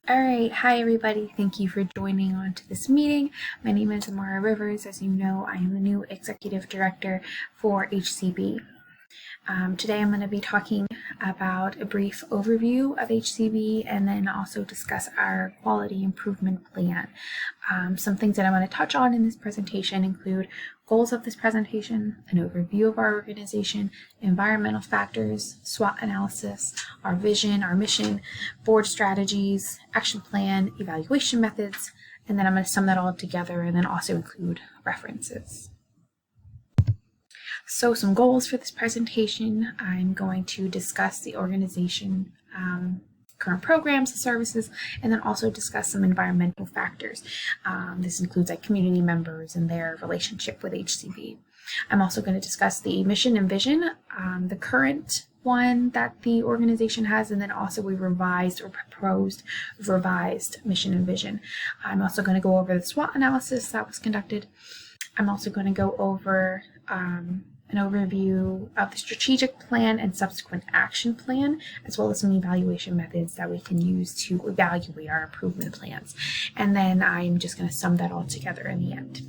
All right, hi everybody. Thank you for joining on to this meeting. My name is Amara Rivers. As you know, I am the new Executive Director for HCB. Today I'm going to be talking about a brief overview of HCB and then also discuss our quality improvement plan. Some things that I'm going to touch on in this presentation include goals of this presentation, an overview of our organization, environmental factors, SWOT analysis, our vision, our mission, board strategies, action plan, evaluation methods, and then I'm going to sum that all together and then also include references. So some goals for this presentation: I'm going to discuss the organization, current programs and services, and then also discuss some environmental factors. This includes like community members and their relationship with HCB. I'm also going to discuss the mission and vision, the current one that the organization has, and then also a revised or proposed revised mission and vision. I'm also going to go over the SWOT analysis that was conducted. I'm also going to go over an overview of the strategic plan and subsequent action plan, as well as some evaluation methods that we can use to evaluate our improvement plans. And then I'm just going to sum that all together in the end.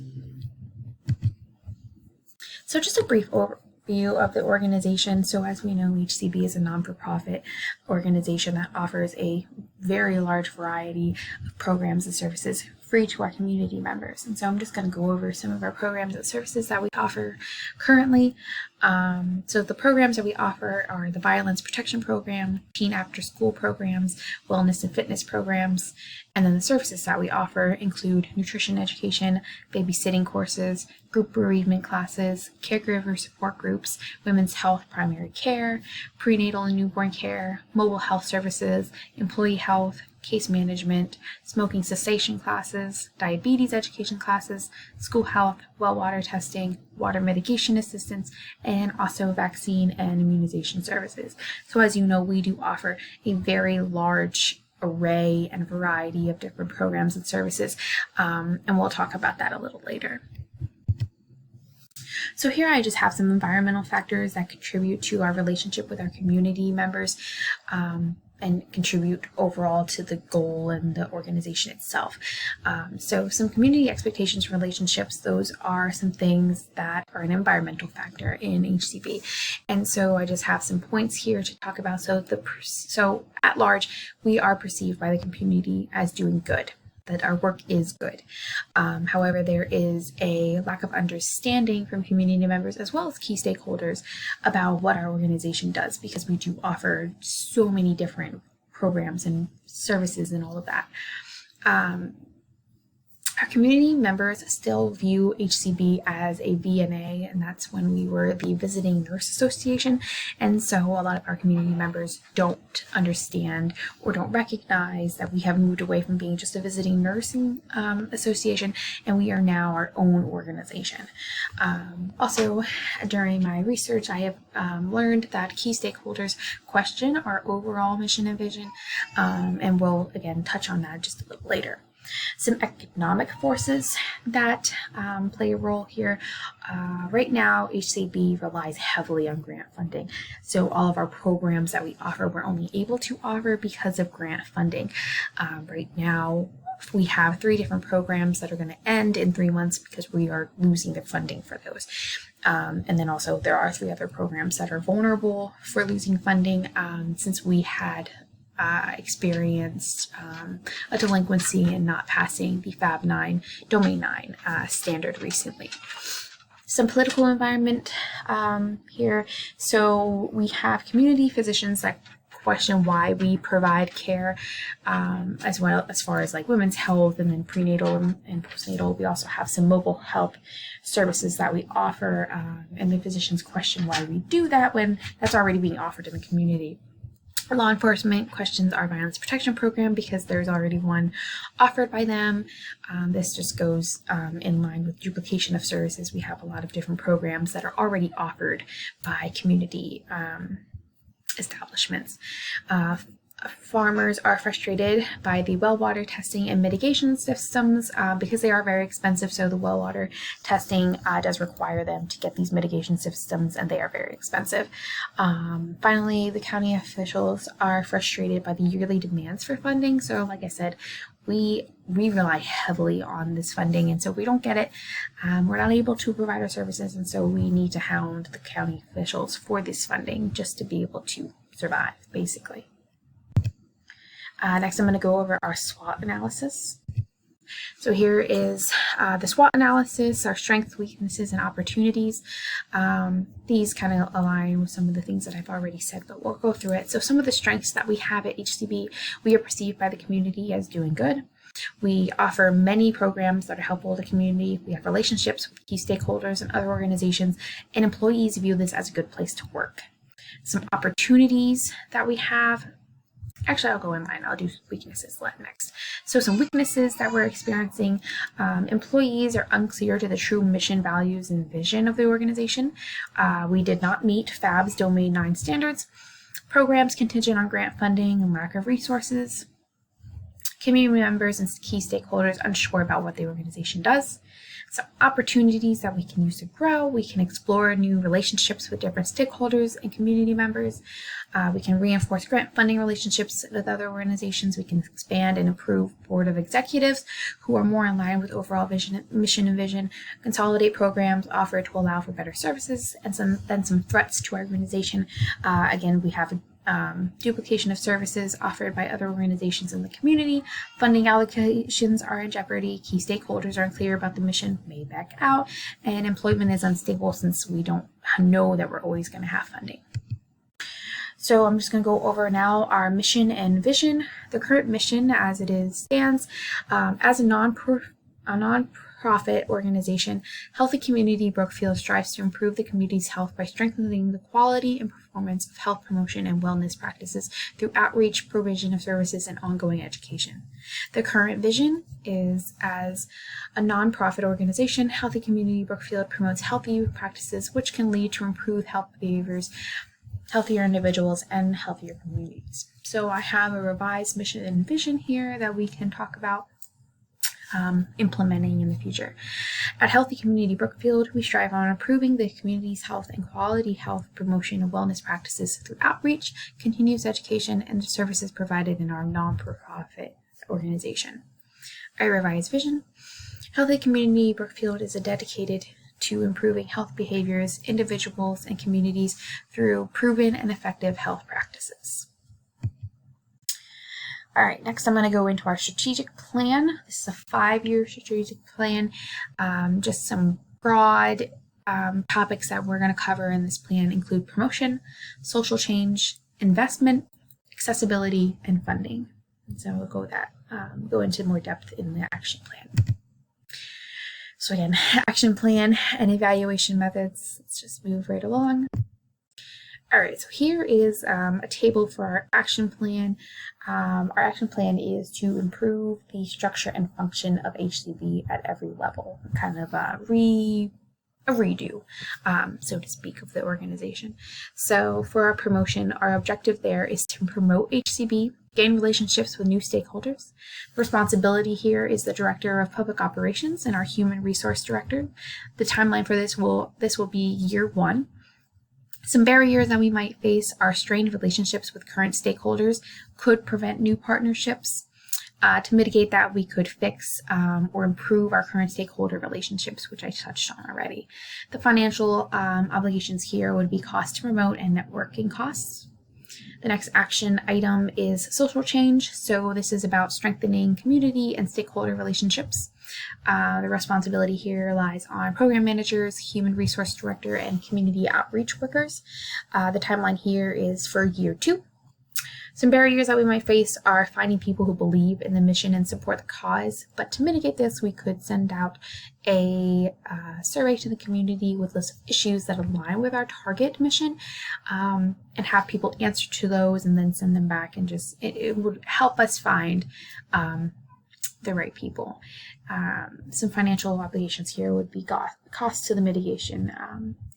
So just a brief overview of the organization. So as we know, HCB is a non-for-profit organization that offers a very large variety of programs and services free to our community members. And so I'm just going to go over some of our programs and services that we offer currently. So the programs that we offer are the Violence Protection Program, Teen After School programs, Wellness and Fitness programs, and then the services that we offer include nutrition education, babysitting courses, group bereavement classes, caregiver support groups, women's health primary care, prenatal and newborn care, mobile health services, employee health, case management, smoking cessation classes, diabetes education classes, school health, well water testing, water mitigation assistance, and also vaccine and immunization services. So as you know, we do offer a very large array and variety of different programs and services, and we'll talk about that a little later. So here I just have some environmental factors that contribute to our relationship with our community members, and contribute overall to the goal and the organization itself. So some community expectations relationships, those are some things that are an environmental factor in HCB. And so I just have some points here to talk about. So at large, we are perceived by the community as doing good, that our work is good. However, there is a lack of understanding from community members as well as key stakeholders about what our organization does, because we do offer so many different programs and services and all of that. Our community members still view HCB as a VNA, and that's when we were the Visiting Nurse Association. And so a lot of our community members don't understand or don't recognize that we have moved away from being just a visiting nursing association, and we are now our own organization. Also, during my research, I have learned that key stakeholders question our overall mission and vision, and we'll again touch on that just a little later. Some economic forces that play a role here. Right now, HCB relies heavily on grant funding. So all of our programs that we offer, we're only able to offer because of grant funding. Right now, we have 3 different programs that are going to end in 3 months because we are losing the funding for those. And then also there are 3 other programs that are vulnerable for losing funding, since we had experienced a delinquency in not passing the Fab 9, Domain 9 standard recently. Some political environment here. So we have community physicians that question why we provide care, as well as far as like women's health and then prenatal and postnatal. We also have some mobile health services that we offer, and the physicians question why we do that when that's already being offered in the community. Law enforcement questions our violence protection program because there's already one offered by them. This just goes in line with duplication of services. We have a lot of different programs that are already offered by community establishments. farmers are frustrated by the well water testing and mitigation systems because they are very expensive. So the well water testing does require them to get these mitigation systems, and they are very expensive. Finally, the county officials are frustrated by the yearly demands for funding. So like I said, we rely heavily on this funding, and so if we don't get it, we're not able to provide our services, and so we need to hound the county officials for this funding just to be able to survive, basically. Next, I'm going to go over our SWOT analysis. So here is the SWOT analysis, our strengths, weaknesses, and opportunities. These kind of align with some of the things that I've already said, but we'll go through it. So some of the strengths that we have at HCB, we are perceived by the community as doing good. We offer many programs that are helpful to the community. We have relationships with key stakeholders and other organizations, and employees view this as a good place to work. Some opportunities that we have. Actually, I'll go in line. I'll do weaknesses next. So some weaknesses that we're experiencing. Employees are unclear to the true mission, values, and vision of the organization. We did not meet FAB's Domain 9 standards. Programs contingent on grant funding and lack of resources. Community members and key stakeholders unsure about what the organization does. So opportunities that we can use to grow. We can explore new relationships with different stakeholders and community members. We can reinforce grant funding relationships with other organizations. We can expand and improve board of executives who are more in line with overall mission and vision. Consolidate programs offered to allow for better services, and some threats to our organization. Again, we have duplication of services offered by other organizations in the community. Funding allocations are in jeopardy. Key stakeholders are unclear about the mission, may back out, and employment is unstable since we don't know that we're always going to have funding. So I'm just going to go over now our mission and vision. The current mission as it is stands as a non-profit organization. Healthy Community Brookfield strives to improve the community's health by strengthening the quality and performance of health promotion and wellness practices through outreach, provision of services, and ongoing education. The current vision is as a non-profit organization, Healthy Community Brookfield promotes healthy practices which can lead to improved health behaviors, healthier individuals, and healthier communities. So I have a revised mission and vision here that we can talk about implementing in the future. At Healthy Community Brookfield, we strive on improving the community's health and quality health promotion and wellness practices through outreach, continuous education, and the services provided in our non-profit organization. Our revised vision. Healthy Community Brookfield is dedicated to improving health behaviors, individuals, and communities through proven and effective health practices. All right, next I'm going to go into our strategic plan. This is a 5-year strategic plan. Just some broad topics that we're going to cover in this plan include promotion, social change, investment, accessibility, and funding. And so we'll go into more depth in the action plan. So again, action plan and evaluation methods. Let's just move right along. All right, so here is a table for our action plan. Our action plan is to improve the structure and function of HCB at every level, kind of a redo, so to speak, of the organization. So for our promotion, our objective there is to promote HCB, gain relationships with new stakeholders. The responsibility here is the Director of Public Operations and our Human Resource Director. The timeline for this will be year 1. Some barriers that we might face are strained relationships with current stakeholders could prevent new partnerships. To mitigate that, we could fix or improve our current stakeholder relationships, which I touched on already. The financial obligations here would be cost to promote and networking costs. The next action item is social change. So this is about strengthening community and stakeholder relationships. The responsibility here lies on program managers, human resource director, and community outreach workers. The timeline here is for year 2. Some barriers that we might face are finding people who believe in the mission and support the cause. But to mitigate this, we could send out a survey to the community with lists of issues that align with our target mission, and have people answer to those and then send them back, and just it would help us find the right people. Some financial obligations here would be costs to the mitigation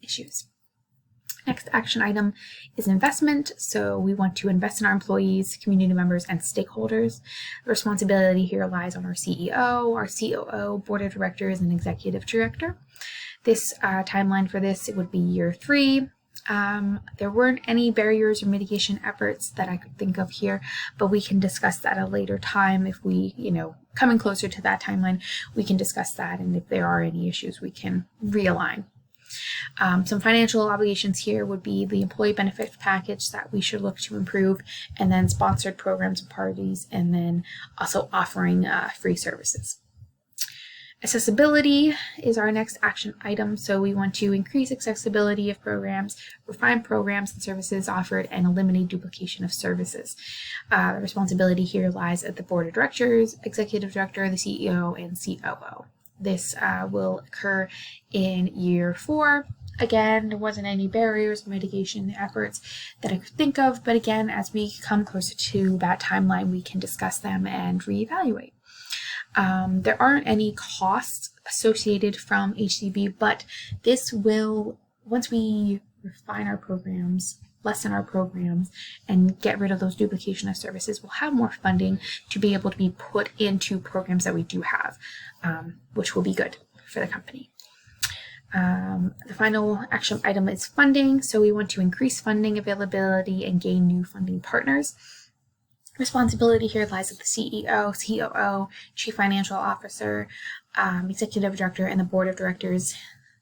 issues. Next action item is investment. So we want to invest in our employees, community members, and stakeholders. The responsibility here lies on our CEO, our COO, board of directors, and executive director. This timeline for this, it would be year 3. There weren't any barriers or mitigation efforts that I could think of here, but we can discuss that at a later time. If we, coming closer to that timeline, we can discuss that. And if there are any issues, we can realign. Some financial obligations here would be the employee benefit package that we should look to improve, and then sponsored programs and parties, and then also offering free services. Accessibility is our next action item. So we want to increase accessibility of programs, refine programs and services offered, and eliminate duplication of services. The responsibility here lies at the board of directors, executive director, the CEO, and COO. This will occur in year 4. Again, there wasn't any barriers or mitigation efforts that I could think of, but again, as we come closer to that timeline, we can discuss them and reevaluate. There aren't any costs associated from HCB, but this will, once we refine our programs, lessen our programs, and get rid of those duplication of services, we'll have more funding to be able to be put into programs that we do have, which will be good for the company. The final action item is funding. So we want to increase funding availability and gain new funding partners. Responsibility here lies with the CEO, COO, Chief Financial Officer, Executive Director, and the Board of Directors.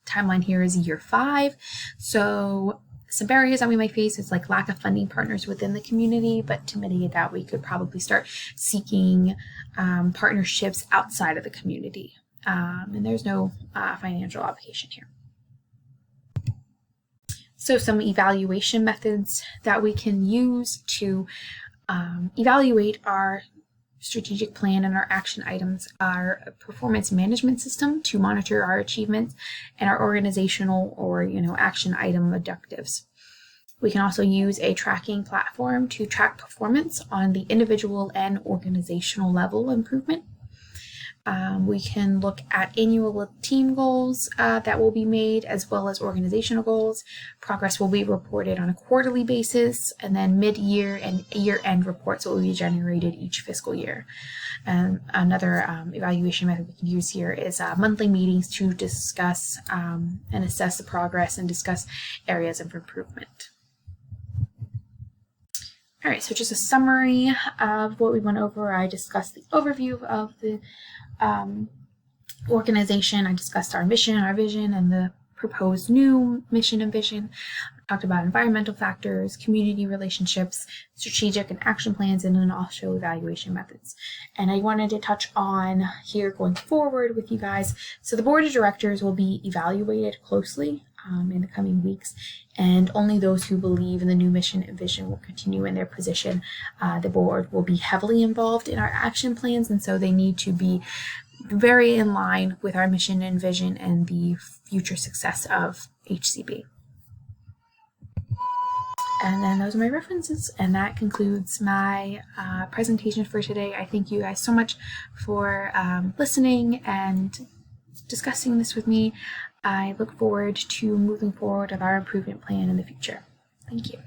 Timeline here is year 5. So some barriers that we might face is like lack of funding partners within the community, but to mitigate that, we could probably start seeking partnerships outside of the community. And there's no financial obligation here. So some evaluation methods that we can use to evaluate our strategic plan and our action items, our performance management system to monitor our achievements, and our organizational or action item objectives. We can also use a tracking platform to track performance on the individual and organizational level improvement. We can look at annual team goals that will be made, as well as organizational goals. Progress will be reported on a quarterly basis, and then mid-year and year-end reports will be generated each fiscal year. And another evaluation method we can use here is monthly meetings to discuss and assess the progress and discuss areas of improvement. All right, so just a summary of what we went over. I discussed the overview of the organization. I discussed our mission, our vision, and the proposed new mission and vision. I talked about environmental factors, community relationships, strategic and action plans, and then also evaluation methods. And I wanted to touch on here going forward with you guys. So the board of directors will be evaluated closely in the coming weeks, and only those who believe in the new mission and vision will continue in their position. The board will be heavily involved in our action plans, and so they need to be very in line with our mission and vision and the future success of HCB. And then those are my references, and that concludes my presentation for today. I thank you guys so much for listening and discussing this with me. I look forward to moving forward with our improvement plan in the future. Thank you.